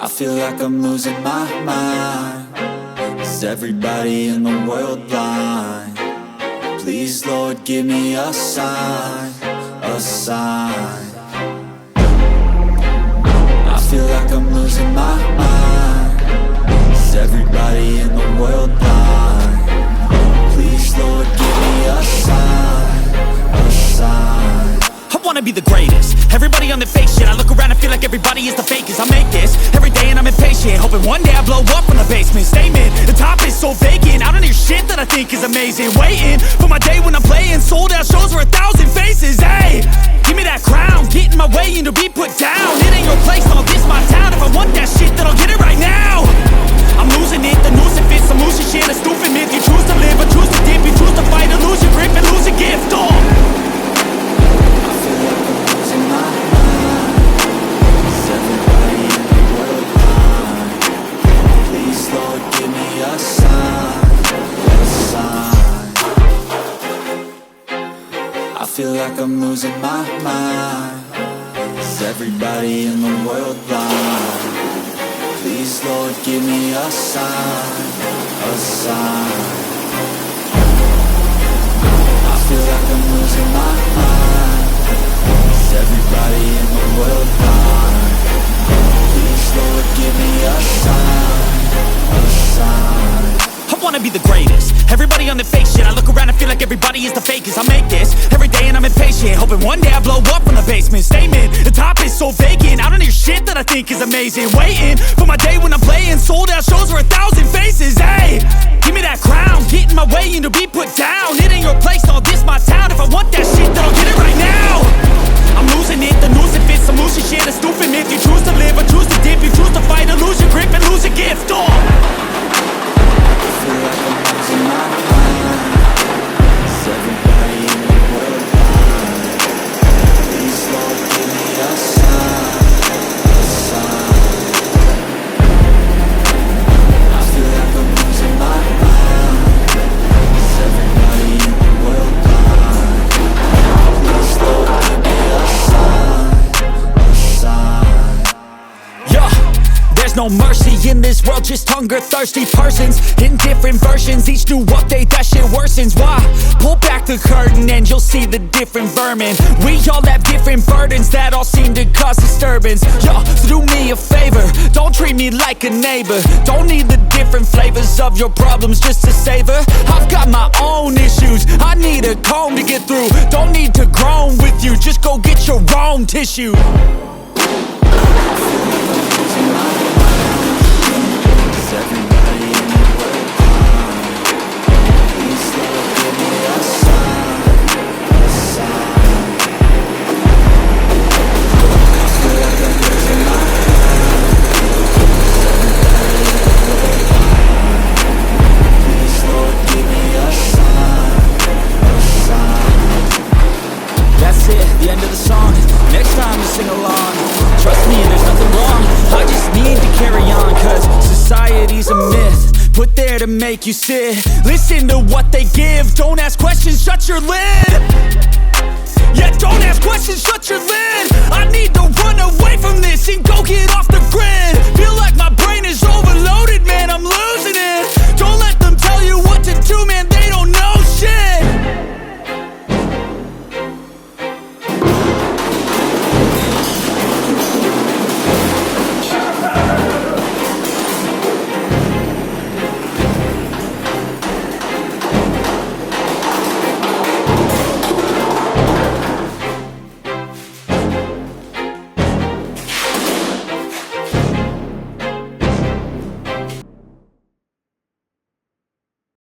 I feel like I'm losing my mind. Is everybody in the world blind? Please, Lord, give me a sign, a sign. I feel like I'm losing my mind. Is everybody in the world blind? Please, Lord, give me a sign, a sign. I wanna be the greatest. Everybody on the fake shit. I look around and feel like everybody is the fakest. I make this every day and I'm impatient, hoping one day I blow up from the basement. Statement, the top is so vacant. I don't hear shit that I think is amazing. Waiting for my day when I'm playing sold out shows for 1,000 faces. Hey, give me that crown, get in my way and to be put down. It ain't your place, no, this my town. If I want that shit, then I'll get it right now. I'm losing it, the noose it fits. I'm losing shit, a stupid myth. You choose to live or choose to dip. You choose to fight or lose your grip and lose a gift. Oh, I feel like I'm losing my mind. Is everybody in the world blind? Please, Lord, give me a sign, a sign. I feel like I'm losing my mind. Is everybody in the world blind? Please, Lord, give me a sign, a sign. I wanna be the greatest. Everybody on the fake shit. I look around and feel like everybody is the fakest. I make this every day and I'm impatient, hoping one day I blow up from the basement. Statement, the top is so vacant. I don't hear shit that I think is amazing. Waiting for my day when I'm playing sold out shows for 1,000 faces. Hey, give me that crown, get in my way and to be put down. It ain't your place, no, this my town. If I want that shit, then I'll get it right now. I'm losing it, the noose it fits. I'm losing shit, a stupid myth. You choose to live or choose to dip. You choose to fight or lose your grip and lose a gift. Oh, I feel like I'm losing my mind. Is everybody in the world blind? Please, Lord, give me a sign, a sign. I feel like I'm losing my mind. Is everybody in the world blind? Please, Lord, give me a sign, a sign. yeah. There's no mercy in this world, just hunger-thirsty persons in different versions. Each new update, that shit worsens. Why? Pull back the curtain and you'll see the different vermin. We all have different burdens that all seem to cause disturbance. Yo, so do me a favor, don't treat me like a neighbor. Don't need the different flavors of your problems just to savor. I've got my own issues, I need a comb to get through. Don't need to groan with you, just go get your own tissue. The end of the song, next time you sing along. Trust me, there's nothing wrong, I just need to carry on. Cause society's a myth, put there to make you sit. Listen to what they give, don't ask questions, shut your lid. Yeah, don't ask questions, shut your lid. I need to run away from this